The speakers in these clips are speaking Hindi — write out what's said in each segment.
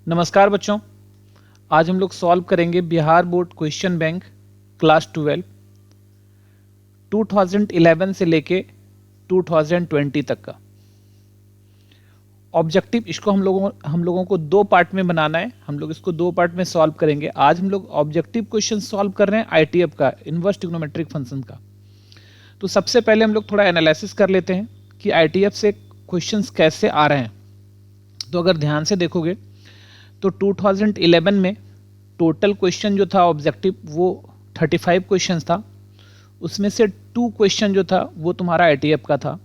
नमस्कार बच्चों, आज हम लोग सॉल्व करेंगे Bihar board question bank class 12 2011 से लेके 2020 तक का ऑब्जेक्टिव। इसको हम लोगों को दो पार्ट में बनाना है। हम लोग इसको दो पार्ट में सॉल्व करेंगे। आज हम लोग ऑब्जेक्टिव क्वेश्चन सॉल्व कर रहे हैं आईटीएफ का, इनवर्स ट्रिग्नोमेट्रिक फंक्शन का। तो सबसे पहले हम लोग थोड़ा एनालिसिस कर लेते हैं कि आईटीएफ से क्वेश्चंस कैसे आ रहे हैं। तो अगर ध्यान से देखोगे तो 2011 में टोटल क्वेश्चन जो था ऑब्जेक्टिव वो 35 क्वेश्चन था। उसमें से 2 क्वेश्चन जो था वो तुम्हारा आईटीएफ का था।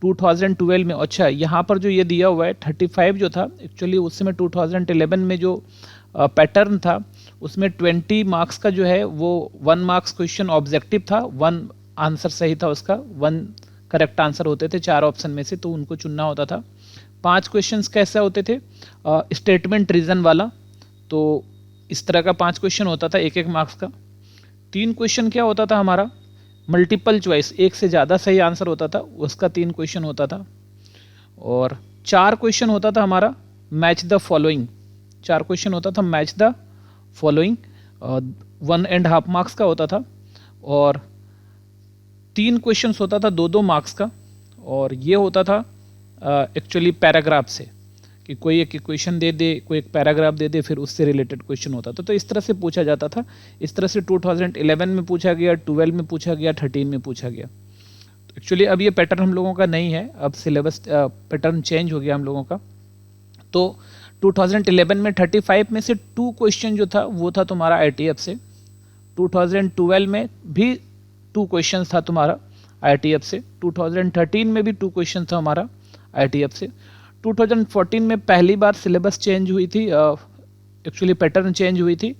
2012 में, अच्छा यहाँ पर जो ये दिया हुआ है 35 जो था, एक्चुअली उस समय 2011 में जो पैटर्न था उसमें 20 मार्क्स का जो है वो 1 मार्क्स क्वेश्चन ऑब्जेक्टिव था, 1 आंसर सही था उसका, 1 करेक्ट आंसर होते थे 4 ऑप्शन में से, तो उनको चुनना होता था। 5 क्वेश्चंस कैसे होते थे, स्टेटमेंट रीजन वाला, तो इस तरह का 5 क्वेश्चन होता था 1-1 मार्क्स का। 3 क्वेश्चन क्या होता था हमारा, मल्टीपल चॉइस, एक से ज़्यादा सही आंसर होता था, उसका 3 क्वेश्चन होता था। और 4 क्वेश्चन होता था हमारा मैच द फॉलोइंग, 4 क्वेश्चन होता था मैच द फॉलोइंग, 1.5 मार्क्स का होता था। और 3 क्वेश्चन होता था 2-2 मार्क्स का, और ये होता था एक्चुअली पैराग्राफ से, कि कोई एक इक्वेशन दे दे, कोई एक पैराग्राफ दे दे, फिर उससे रिलेटेड क्वेश्चन होता था। तो इस तरह से पूछा जाता था। इस तरह से 2011 में पूछा गया, 12 में पूछा गया, 13 में पूछा गया। एक्चुअली अब ये पैटर्न हम लोगों का नहीं है, अब सिलेबस पैटर्न चेंज हो गया हम लोगों का। तो 2011 में 35 में से 2 क्वेश्चन जो था वो था तुम्हारा आईटीएफ से। 2012 में भी 2 क्वेश्चन था तुम्हारा आईटीएफ से। 2013 में भी 2 क्वेश्चन था हमारा आईटीएफ से। 2014 में पहली बार सिलेबस चेंज हुई थी, एक्चुअली पैटर्न चेंज हुई थी,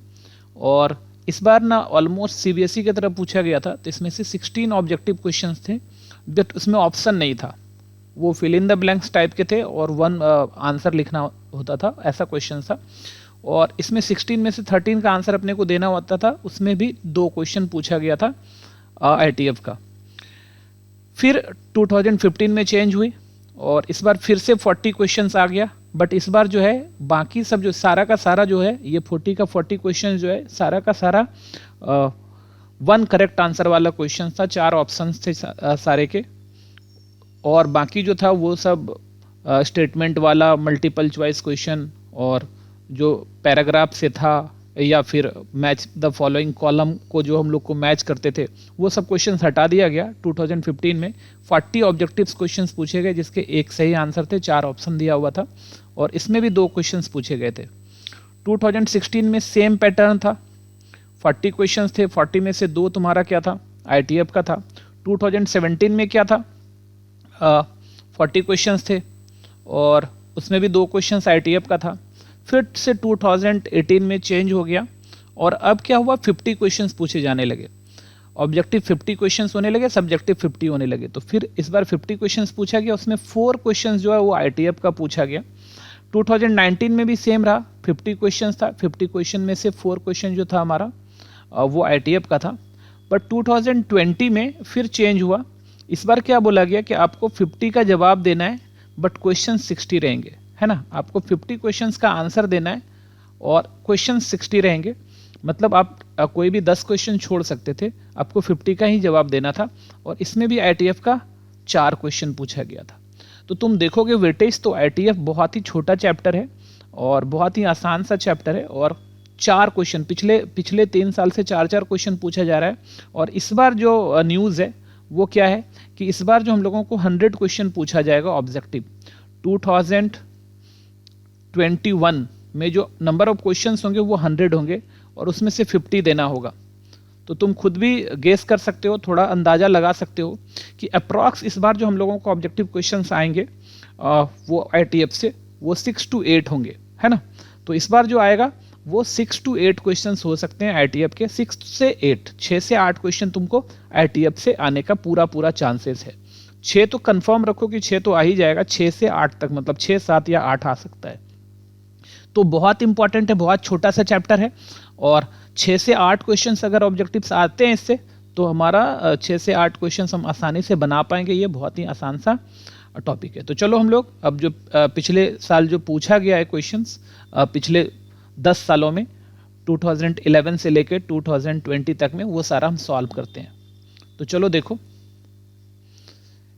और इस बार ना ऑलमोस्ट सीबीएसई की तरफ पूछा गया था। तो इसमें से 16 ऑब्जेक्टिव क्वेश्चंस थे, बट उसमें ऑप्शन नहीं था, वो fill in the blanks type के थे और 1 आंसर लिखना होता था, ऐसा क्वेश्चन था। और इसमें 16 में से 13 का आंसर अपने को देना होता था। उसमें भी 2 क्वेश्चन पूछा गया था आईटीएफ का। फिर 2015 में चेंज हुई और इस बार फिर से 40 क्वेश्चंस आ गया, बट इस बार जो है बाकी सब जो सारा का सारा जो है, ये 40 का 40 क्वेश्चन जो है सारा का सारा 1 करेक्ट आंसर वाला क्वेश्चन था, 4 ऑप्शंस थे सारे के, और बाकी जो था वो सब स्टेटमेंट वाला, मल्टीपल चॉइस क्वेश्चन, और जो पैराग्राफ से था या फिर मैच द फॉलोइंग कॉलम को जो हम लोग को मैच करते थे, वो सब क्वेश्चंस हटा दिया गया। 2015 में 40 ऑब्जेक्टिव्स क्वेश्चंस पूछे गए, जिसके 1 सही आंसर थे, 4 ऑप्शन दिया हुआ था, और इसमें भी 2 क्वेश्चंस पूछे गए थे। 2016 में सेम पैटर्न था, 40 क्वेश्चंस थे, 40 में से 2 तुम्हारा क्या था, आईटीएफ का था। 2017 में क्या था, 40 क्वेश्चंस थे और उसमें भी 2 क्वेश्चंस आईटीएफ का था। फिर से 2018 में चेंज हो गया और अब क्या हुआ, 50 क्वेश्चंस पूछे जाने लगे। ऑब्जेक्टिव 50 क्वेश्चंस होने लगे, सब्जेक्टिव 50 होने लगे। तो फिर इस बार 50 क्वेश्चंस पूछा गया, उसमें 4 क्वेश्चंस जो है वो आईटीएफ का पूछा गया। 2019 में भी सेम रहा, 50 क्वेश्चंस था, 50 क्वेश्चन में से 4 क्वेश्चन जो था हमारा वो आईटीएफ का था। बट 2020 में फिर चेंज हुआ। इस बार क्या बोला गया कि आपको 50 का जवाब देना है, बट क्वेश्चन 60 रहेंगे, है ना। आपको 50 क्वेश्चंस का आंसर देना है और क्वेश्चन 60 रहेंगे, मतलब आप कोई भी 10 क्वेश्चन छोड़ सकते थे, आपको 50 का ही जवाब देना था। और इसमें भी आईटीएफ का 4 क्वेश्चन पूछा गया था। तो तुम देखोगे वेटेज तो आईटीएफ बहुत ही छोटा चैप्टर है और बहुत ही आसान सा चैप्टर है, और 4 क्वेश्चन पिछले 3 साल से 4-4 क्वेश्चन पूछा जा रहा है। और इस बार जो न्यूज़ है वो क्या है कि इस बार जो हम लोगों को 100 क्वेश्चन पूछा जाएगा ऑब्जेक्टिव। 2021 में जो नंबर ऑफ क्वेश्चंस होंगे वो 100 होंगे और उसमें से 50 देना होगा। तो तुम खुद भी गेस कर सकते हो, थोड़ा अंदाज़ा लगा सकते हो कि अप्रॉक्स इस बार जो हम लोगों को ऑब्जेक्टिव क्वेश्चंस आएंगे वो आईटीएफ से वो 6 to 8 होंगे, है ना। तो इस बार जो आएगा वो 6 to 8 क्वेश्चंस हो सकते हैं आईटीएफ के, 6 से 8, 6 से 8 क्वेश्चन तुमको आईटीएफ से आने का पूरा चांसेस है। 6 तो कंफर्म रखो कि 6 तो आ ही जाएगा, 6 से 8 तक, मतलब 6, 7 या 8 आ सकता है। तो बहुत इंपॉर्टेंट है, बहुत छोटा सा चैप्टर है, और 6 से 8 क्वेश्चंस अगर ऑब्जेक्टिव्स आते हैं इससे, तो हमारा 6 से 8 क्वेश्चंस हम आसानी से बना पाएंगे। ये बहुत ही आसान सा टॉपिक है। तो चलो हम लोग अब जो पिछले साल जो पूछा गया है क्वेश्चंस पिछले 10 सालों में 2011 से लेकर 2020 तक में, वो सारा हम सॉल्व करते हैं। तो चलो देखो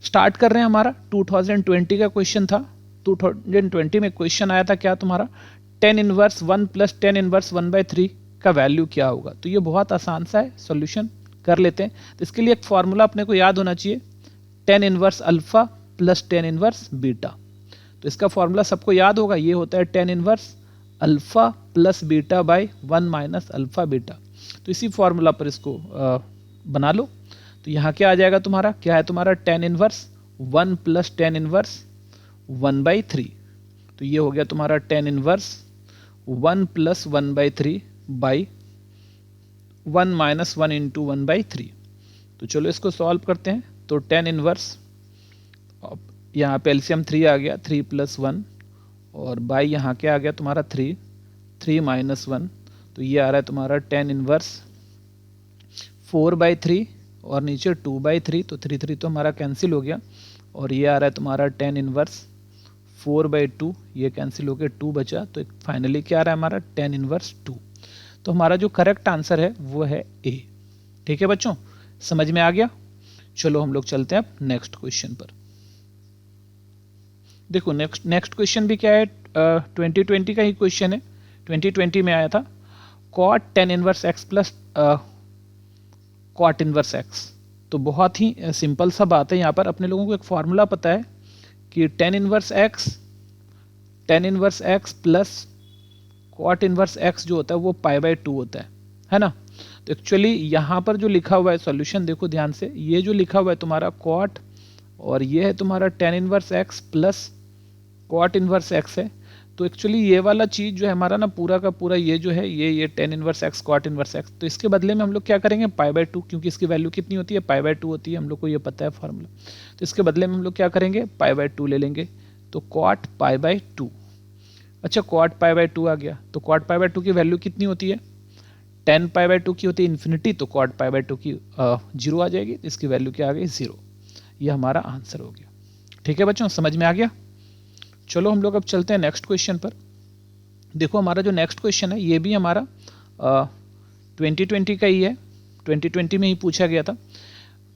स्टार्ट कर रहे हैं। हमारा 2020 का क्वेश्चन था। 2020 में क्वेश्चन आया था क्या तुम्हारा, tan inverse 1 plus tan inverse 1/3 का वैल्यू क्या होगा। तो ये बहुत आसान सा है, सॉल्यूशन कर लेते हैं। तो इसके लिए एक फॉर्मूला अपने को याद होना चाहिए, tan inverse alpha plus tan inverse beta. तो इसका फॉर्मूला सबको याद होगा, ये होता है tan inverse alpha plus beta by 1 minus alpha beta. तो इसी फॉर्मूला पर इसको बना लो। तो यहाँ क्या आ जाएगा तुम्हारा, क्या है तुम्हारा tan inverse 1 plus tan inverse 1/3। तो ये हो गया तुम्हारा tan inverse 1 plus 1/3 by 1 minus 1 into 1/3। तो चलो इसको सॉल्व करते हैं। तो tan इनवर्स, यहाँ पे एलसीएम 3 आ गया, 3 प्लस 1 और बाई यहाँ क्या आ गया तुम्हारा 3, 3 माइनस 1। तो ये आ रहा है तुम्हारा tan इनवर्स 4/3 और नीचे 2/3। तो 3 तो हमारा कैंसिल हो गया और ये आ रहा है तुम्हारा tan इनवर्स 4/2, ये कैंसिल हो गया 2 बचा। तो फाइनली क्या आ रहा है हमारा tan इनवर्स 2। तो हमारा जो करेक्ट आंसर है वो है ए। ठीक है बच्चों, समझ में आ गया। चलो हम लोग चलते हैं अब नेक्स्ट क्वेश्चन पर। देखो नेक्स्ट क्वेश्चन भी क्या है, 2020 का ही क्वेश्चन है। 2020 में आया था cot tan inverse x plus cot inverse x। तो बहुत ही सिंपल सा बात है। यहाँ पर अपने लोगों को एक फॉर्मूला पता है कि tan inverse x plus cot inverse x जो होता है वो π/2 होता है ना। तो एक्चुअली यहाँ पर जो लिखा हुआ है सॉल्यूशन देखो ध्यान से, ये जो लिखा हुआ है तुम्हारा cot और ये है तुम्हारा tan inverse x plus cot inverse x है। तो एक्चुअली ये वाला चीज जो है हमारा ना पूरा का पूरा ये जो है ये tan inverse x cot inverse x। तो इसके बदले में हम लोग क्या करेंगे π/2, क्योंकि इसकी वैल्यू कितनी होती है π/2 होती है, हम लोग को ये पता है फॉर्मूला। तो इसके बदले में हम लोग क्या करेंगे π/2 ले लेंगे। तो cot π/2, अच्छा cot π/2 आ गया। तो cot π/2 की वैल्यू कितनी होती है, tan π/2 की होती है इन्फिनिटी। तो cot π/2 की 0 आ जाएगी। इसकी वैल्यू क्या आ गई 0। ये हमारा आंसर हो गया। ठीक है बच्चों, समझ में आ गया। चलो हम लोग अब चलते हैं नेक्स्ट क्वेश्चन पर। देखो हमारा जो नेक्स्ट क्वेश्चन है ये भी हमारा 2020 का ही है। 2020 में ही पूछा गया था।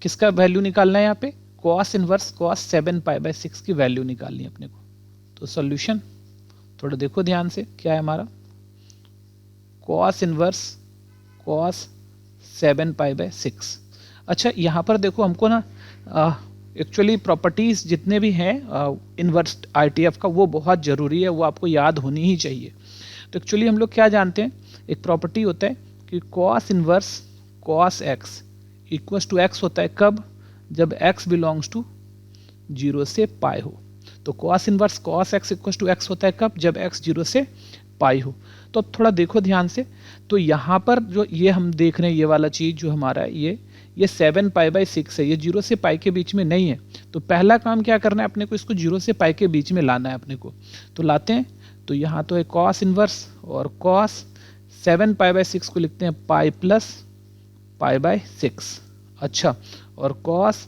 किसका वैल्यू निकालना है यहाँ पे, cos इनवर्स cos 7π/6 की वैल्यू निकालनी है अपने को। तो सॉल्यूशन थोड़ा देखो ध्यान से, क्या है हमारा cos इनवर्स cos 7π/6। अच्छा यहाँ पर देखो हमको ना एक्चुअली प्रॉपर्टीज जितने भी हैं इनवर्स आईटीएफ का वो बहुत ज़रूरी है, वो आपको याद होनी ही चाहिए। तो एक्चुअली हम लोग क्या जानते हैं, एक प्रॉपर्टी होता है कि cos inverse cos x equals to x होता है कब, जब x बिलोंग्स टू 0 से पाई हो। तो cos inverse cos x equals to x होता है कब, जब x 0 से पाई हो। तो अब थोड़ा देखो ध्यान से। तो यहाँ पर जो ये हम देख रहे हैं ये वाला चीज़ जो हमारा है ये 7π/6 है, ये 0 से पाई के बीच में नहीं है। तो पहला काम क्या करना है अपने को, इसको 0 से पाई के बीच में लाना है अपने को। तो लाते हैं। तो यहाँ तो है cos इनवर्स और cos 7π/6 को लिखते हैं पाई प्लस π/6। अच्छा, और cos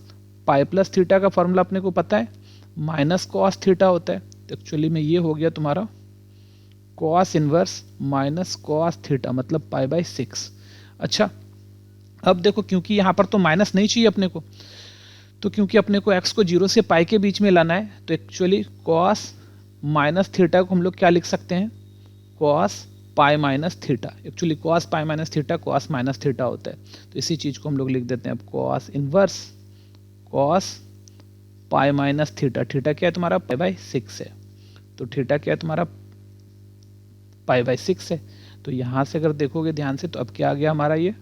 पाई प्लस थीटा का फॉर्मूला अपने को पता है, माइनस cos थीटा होता है। तो एक्चुअली में ये हो गया तुम्हारा cos inverse minus cos theta मतलब π/6। अच्छा अब देखो, क्योंकि यहाँ पर तो माइनस नहीं चाहिए अपने को, तो क्योंकि अपने को x को 0 से पाई के बीच में लाना है, तो एक्चुअली cos माइनस थीटा को हम लोग क्या लिख सकते हैं, cos pi minus theta. Actually cos pi minus theta cos minus theta होता है। तो इसी चीज़ को हम लोग लिख देते हैं अब cos inverse cos pi minus theta. Theta क्या है तुम्हारा π/6 है। तो थीटा क्या है तुम्हारा π/6 है। तो यहाँ से अगर देखोगे ध्यान से, तो अब क्या आ गया हमारा ये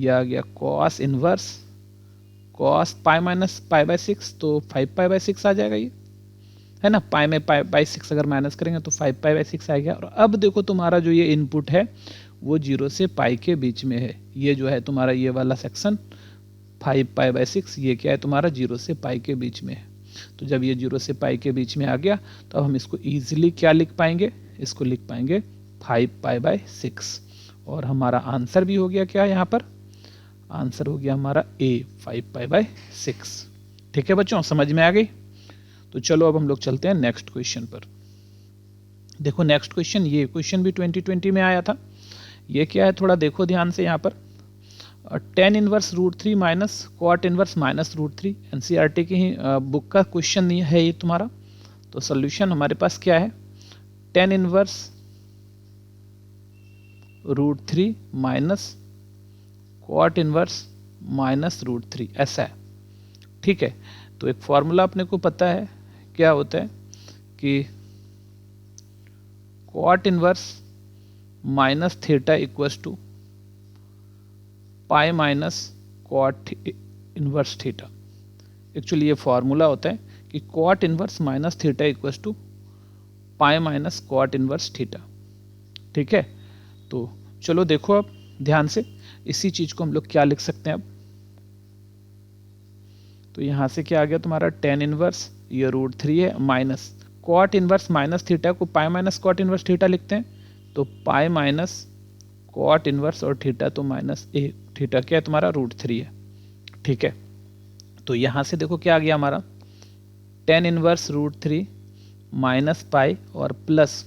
आ गया cos inverse cos pi minus π/6, तो 5π/6 आ जाएगा। ये है ना, पाई में π/6 अगर माइनस करेंगे तो 5π/6 आ गया। और अब देखो तुम्हारा जो ये इनपुट है वो 0 से पाई के बीच में है। ये जो है तुम्हारा ये वाला सेक्शन 5π/6, ये क्या है तुम्हारा 0 से पाई के बीच में है। तो जब ये 0 से पाई के बीच में आ गया तो अब हम इसको ईजिली क्या लिख पाएंगे, इसको लिख पाएंगे 5π/6। और हमारा आंसर भी हो गया क्या, यहाँ पर आंसर हो गया हमारा ए 5π/6। ठीक है बच्चों, समझ में आ गई। तो चलो अब हम लोग चलते हैं नेक्स्ट क्वेश्चन पर। देखो नेक्स्ट क्वेश्चन, ये क्वेश्चन भी 2020 में आया था। ये क्या है, थोड़ा देखो ध्यान से यहाँ पर। tan inverse √3 minus cot inverse minus √3, NCERT की ही बुक का क्वेश्चन है ये तुम्हारा। तो सोल्यूशन हमारे पास क्या है, tan inverse √3 minus cot inverse minus √3, ऐसा है। ठीक है, तो एक फॉर्मूला अपने को पता है क्या होता है कि cot inverse minus theta equals to pi minus cot inverse theta. Actually ये फॉर्मूला होता है कि cot inverse minus theta equals to pi minus cot inverse theta. ठीक है, तो चलो देखो अब ध्यान से, इसी चीज को हम लोग क्या लिख सकते हैं अब। तो यहां से क्या आ गया तुम्हारा, tan इनवर्स ये √3 है minus cot inverse minus theta को pi minus cot inverse theta लिखते हैं, तो पाई माइनस cot इनवर्स और थीटा तो माइनस ए, थीटा क्या है तुम्हारा √3 है। ठीक है, तो यहां से देखो क्या आ गया हमारा, tan इनवर्स √3 माइनस पाई और प्लस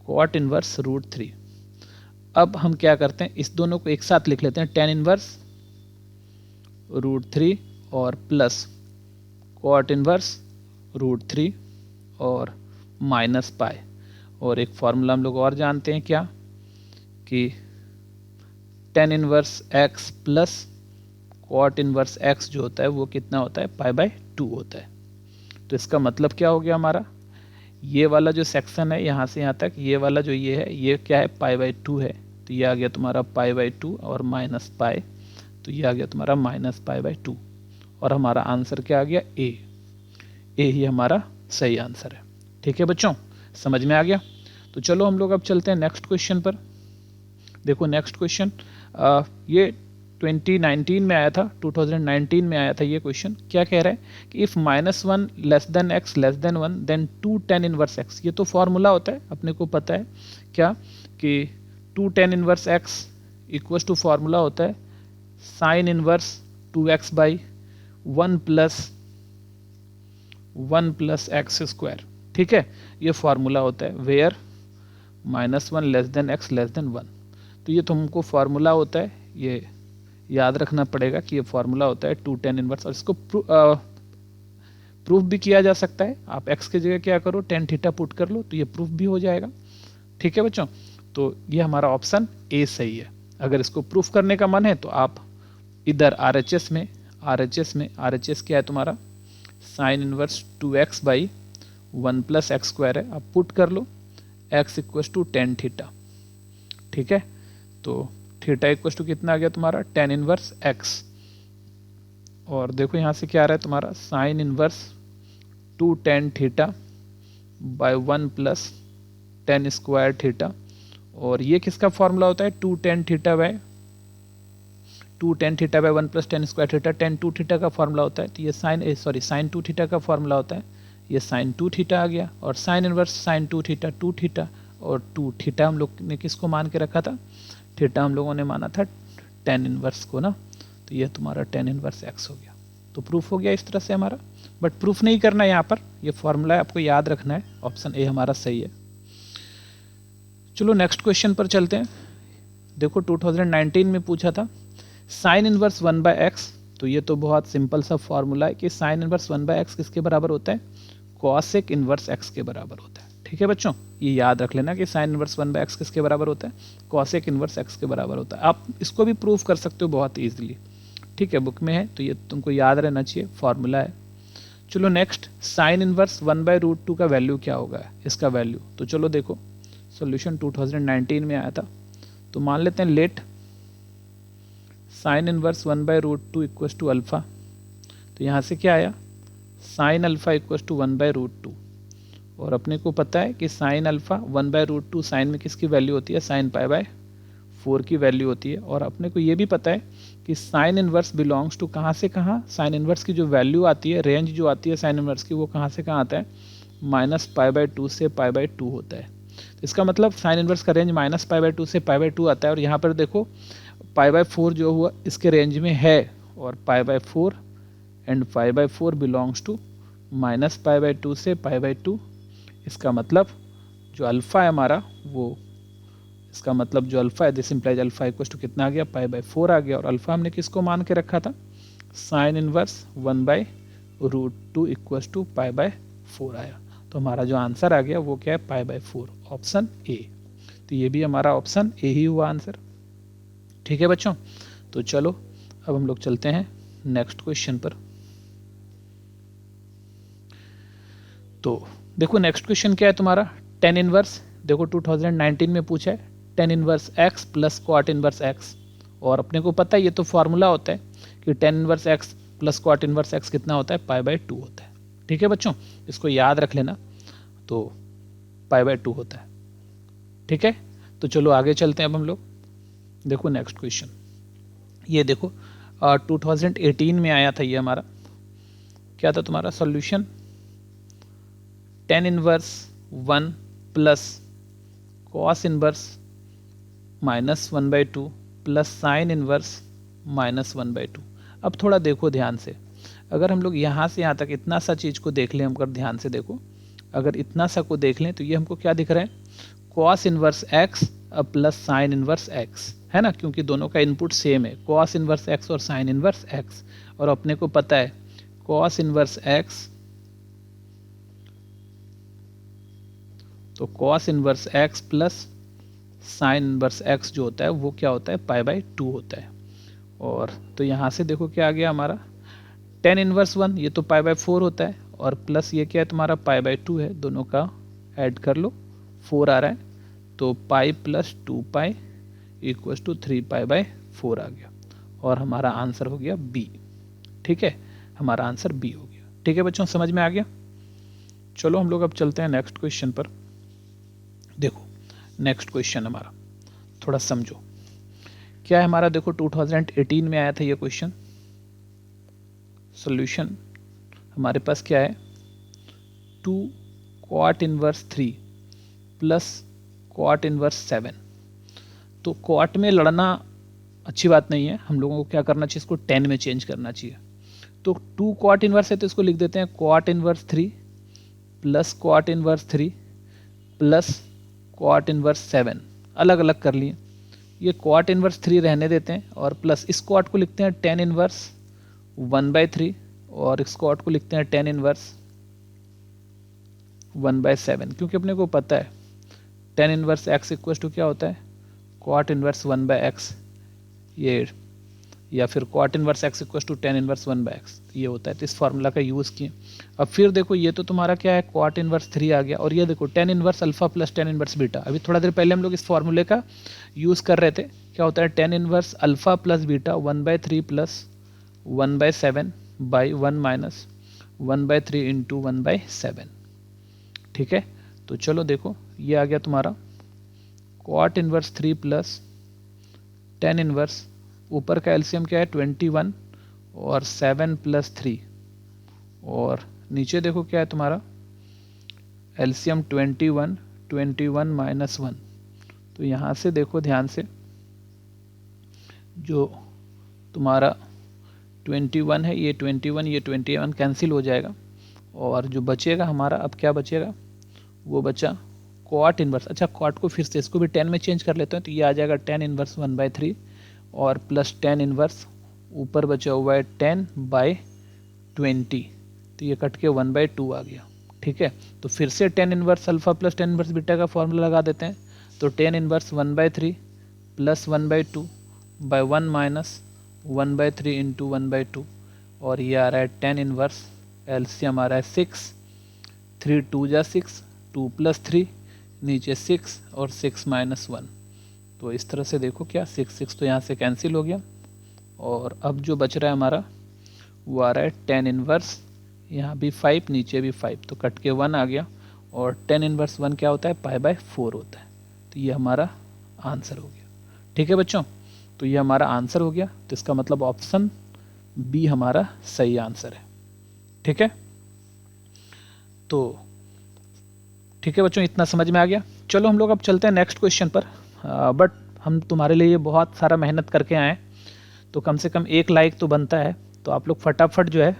cot इनवर्स √3। अब हम क्या करते हैं, इस दोनों को एक साथ लिख लेते हैं, tan इनवर्स √3 और प्लस cot इनवर्स √3 और माइनस पाई। और एक फॉर्मूला हम लोग और जानते हैं क्या, कि tan inverse x plus cot inverse x जो होता है वो कितना होता है, π/2 होता है। तो इसका मतलब क्या हो गया हमारा, ये वाला जो सेक्शन है यहाँ से यहाँ तक, ये वाला जो ये है ये क्या है, π/2 है। तो ये आ गया तुम्हारा π/2 और माइनस पाई, तो ये आ गया तुम्हारा माइनस π/2 और हमारा आंसर क्या आ गया, ए ही हमारा सही आंसर है। ठीक है बच्चों, समझ में आ गया। तो चलो हम लोग अब चलते हैं नेक्स्ट क्वेश्चन पर। देखो नेक्स्ट क्वेश्चन ये 2019 में आया था, 2019 में आया था ये क्वेश्चन। क्या कह रहा है कि if -1 less than x less than 1 then 2 tan inverse x। ये तो फॉर्मूला होता है, अपने को पता है क्या, कि 2 tan inverse x equals to formula होता है sine inverse 2x by 1 plus x square. ठीक है, ये फॉर्मूला होता है where -1 less than x less than 1। तो ये तुमको फॉर्मूला होता है, ये याद रखना पड़ेगा कि ये फॉर्मूला होता है 2 tan इनवर्स। और इसको प्रूफ भी किया जा सकता है। आप x की जगह क्या करो, tan थीटा पुट कर लो, तो ये प्रूफ भी हो जाएगा। ठीक है बच्चों, तो ये हमारा ऑप्शन ए सही है। अगर इसको प्रूफ करने का मन है तो आप इधर RHS में RHS क्या है तुम्हारा, sine inverse 2x by 1 plus x square है, आप पुट कर लो x equals to tan theta. ठीक है, तो थीटा इक्वल्स टू कितना आ गया तुम्हारा, tan इनवर्स x। और देखो यहाँ से क्या आ रहा है तुम्हारा, sine inverse 2 tan theta by 1 plus tan square theta. और ये किसका फॉर्मूला होता है, 2 tan theta by 1 plus tan square theta, tan 2 theta का फॉर्मूला होता है। तो ये साइन 2 थीटा का फॉर्मूला होता है, ये साइन 2 थीटा आ गया। और sign inverse sine 2 theta 2 theta, और 2 थीटा हम लोग ने किसको मान के रखा था, थीटा हम लोगों ने माना था tan इनवर्स को ना। तो ये तुम्हारा tan इनवर्स x हो गया। तो प्रूफ हो गया इस तरह से हमारा, बट प्रूफ नहीं करना है यहाँ पर, ये फॉर्मूला आपको याद रखना है। ऑप्शन ए हमारा सही है। चलो नेक्स्ट क्वेश्चन पर चलते हैं। देखो 2019 में पूछा था साइन इनवर्स 1/x। तो ये तो बहुत सिंपल सा फॉर्मूला है कि साइन इनवर्स 1/x किसके बराबर होता है, कॉसेक इनवर्स x के बराबर होता है। ठीक है बच्चों, ये याद रख लेना कि साइन इनवर्स 1/x किसके बराबर होता है, कॉसेक इनवर्स x के बराबर होता है। आप इसको भी प्रूफ कर सकते हो बहुत ईजिली। ठीक है, बुक में है, तो ये तुमको याद रहना चाहिए, फॉर्मूला है। चलो नेक्स्ट, साइन इनवर्स 1/√2 का वैल्यू क्या होगा, इसका वैल्यू। तो चलो देखो, सॉल्यूशन 2019 में आया था। तो मान लेते हैं let sine inverse 1/√2 equals to alpha. तो यहाँ से क्या आया, साइन अल्फा इक्वल्स टू 1/√2। और अपने को पता है कि साइन अल्फा 1/√2 साइन में किसकी वैल्यू होती है, साइन π/4 की वैल्यू होती है। और अपने को ये भी पता है कि साइन इनवर्स बिलोंग्स टू कहाँ से कहाँ, साइन इनवर्स की जो वैल्यू आती है, रेंज जो आती है साइन इनवर्स की, वो कहाँ से कहाँ आता है, -π/2 से π/2 होता है। तो इसका मतलब साइन इनवर्स का रेंज -π/2 से π/2 आता है। और यहाँ पर देखो π/4 जो हुआ इसके रेंज में है, और π/4 and π/4 belongs to minus pi by 2 से पाई बाई 2। इसका मतलब जो अल्फ़ा है हमारा वो, इसका मतलब जो अल्फ़ा है this implies alpha equals to कितना आ गया, पाई बाई 4 आ गया। और अल्फ़ा हमने किसको मान के रखा था, sine inverse 1/√2 equals to pi by 4 आया। तो हमारा जो आंसर आ गया वो क्या है, पाई बाई 4, ऑप्शन ए। तो ये भी हमारा ऑप्शन ए ही हुआ आंसर। ठीक है बच्चों, तो चलो अब हम लोग चलते हैं नेक्स्ट क्वेश्चन पर। तो देखो नेक्स्ट क्वेश्चन क्या है तुम्हारा, टेन इनवर्स। देखो 2019 में पूछा है tan inverse x plus क्वाट inverse x, और अपने को पता है ये तो फॉर्मूला होता है कि tan inverse x plus क्वाट inverse x कितना होता है, पाई बाई 2 होता है। ठीक है बच्चों, इसको याद रख लेना, तो पाई बाई 2 होता है। ठीक है, तो चलो आगे चलते हैं अब हम लोग। देखो नेक्स्ट क्वेश्चन, ये देखो 2018 में आया था ये हमारा, क्या था तुम्हारा solution, tan inverse 1 plus cos inverse -1/2 plus sine inverse -1/2। अब थोड़ा देखो ध्यान से, अगर हम लोग यहाँ से यहाँ तक इतना सा चीज़ को देख लें, हम अगर ध्यान से देखो, अगर इतना सा को देख लें तो ये हमको क्या दिख रहा है, cos inverse x plus sign inverse x, है ना, क्योंकि दोनों का इनपुट सेम है, कॉस इनवर्स एक्स और साइन इनवर्स एक्स। और अपने को पता है कॉस इनवर्स एक्स, तो cos inverse x plus sign inverse x जो होता है वो क्या होता है, पाई बाई 2 होता है। और तो यहाँ से देखो क्या आ गया हमारा, टेन इनवर्स 1 ये तो पाई बाई 4 होता है, और प्लस ये क्या है तुम्हारा पाई बाई 2 है, दोनों का ऐड कर लो, 4 आ रहा है, तो pi plus 2 pi equals to 3 pi by 4 आ गया, और हमारा आंसर हो गया बी। ठीक है, हमारा आंसर बी हो गया। ठीक है बच्चों, समझ में आ गया। चलो हम लोग अब चलते हैं नेक्स्ट क्वेश्चन पर। देखो नेक्स्ट क्वेश्चन हमारा थोड़ा समझो क्या है हमारा, देखो 2018 में आया था ये क्वेश्चन। सॉल्यूशन हमारे पास क्या है, 2 क्वाट इनवर्स 3 प्लस क्वाट इनवर्स 7। तो क्वाट में लड़ना अच्छी बात नहीं है, हम लोगों को क्या करना चाहिए, इसको 10 में चेंज करना चाहिए। तो 2 क्वाट इनवर्स है तो इसको लिख देते हैं क्वाट inverse 3 plus क्वाट inverse 3 plus क्वाट inverse 7, अलग अलग कर लिए। ये क्वाट इनवर्स 3 रहने देते हैं, और प्लस इस क्वाट को लिखते हैं 10 इनवर्स 1/3, और इस क्वाट को लिखते हैं 10 इनवर्स 1/7, क्योंकि अपने को पता है 10 इनवर्स एक्स इक्वल टू क्या होता है, क्वाट इनवर्स 1/x, ये, या फिर cot inverse X equal to 10 inverse 1/x, ये होता है। तो इस फार्मूला का यूज़ किए। अब फिर देखो ये तो तुम्हारा क्या है, क्वाट इनवर्स 3 आ गया, और ये देखो 10 inverse alpha plus 10 inverse beta. अभी थोड़ा देर पहले हम लोग इस फार्मूले का यूज़ कर रहे थे, क्या होता है 10 inverse alpha plus beta 1/3 plus 1/7 by 1 minus 1/3 into 1/7। ठीक है, तो चलो देखो ये आ गया तुम्हारा क्वाट इनवर्स 3 प्लस 10 इनवर्स, ऊपर का एलसीएम क्या है 21, और 7 प्लस 3, और नीचे देखो क्या है तुम्हारा एलसीएम 21, 21 माइनस 1। तो यहाँ से देखो ध्यान से, जो तुम्हारा 21 है, ये 21 ये 21 कैंसिल हो जाएगा, और जो बचेगा हमारा, अब क्या बचेगा, वो बचा क्वाट इनवर्स। अच्छा क्वाट को फिर से इसको भी 10 में चेंज कर लेते हैं, तो ये आ जाएगा 10 इनवर्स 1/3 और प्लस 10 इनवर्स, ऊपर बचा हुआ है 10/20, तो ये कट के 1/2 आ गया। ठीक है, तो फिर से 10 inverse alpha plus 10 inverse beta का फॉर्मूला लगा देते हैं, तो 10 inverse 1/3 plus 1/2 by 1 minus 1/3 into 1/2, और ये आ रहा है 10 इनवर्स, एलसीएम आ रहा है 6, 3 2 जा 6, 2 प्लस 3 नीचे 6 और 6 माइनस 1। तो इस तरह से देखो क्या 6 तो यहाँ से कैंसिल हो गया, और अब जो बच रहा है हमारा वो आ रहा है 10 इनवर्स, यहाँ भी 5 नीचे भी 5, तो कट के 1 आ गया, और 10 इनवर्स 1 क्या होता है, पाई बाय 4 होता है। तो ये हमारा आंसर हो गया। ठीक है बच्चों, तो ये हमारा आंसर हो गया, तो इसका मतलब ऑप्शन बी हमारा सही आंसर है। ठीक है, तो ठीक है बच्चों, इतना समझ में आ गया। चलो हम लोग अब चलते हैं नेक्स्ट क्वेश्चन पर। बट हम तुम्हारे लिए बहुत सारा मेहनत करके आए, तो कम से कम 1 लाइक तो बनता है, तो आप लोग फटाफट जो है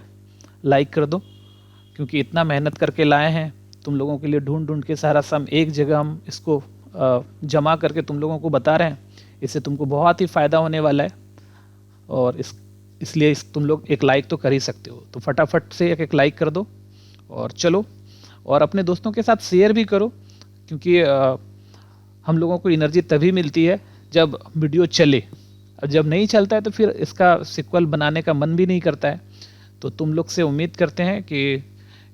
लाइक कर दो, क्योंकि इतना मेहनत करके लाए हैं तुम लोगों के लिए, ढूंढ ढूंढ के सारा सम एक जगह हम इसको जमा करके तुम लोगों को बता रहे हैं। इससे तुमको बहुत ही फ़ायदा होने वाला है, और इसलिए तुम लोग एक लाइक तो कर ही सकते हो। तो फटाफट से एक लाइक कर दो, और चलो और अपने दोस्तों के साथ शेयर भी करो, क्योंकि हम लोगों को एनर्जी तभी मिलती है जब वीडियो चले, और जब नहीं चलता है तो फिर इसका सिक्वल बनाने का मन भी नहीं करता है। तो तुम लोग से उम्मीद करते हैं कि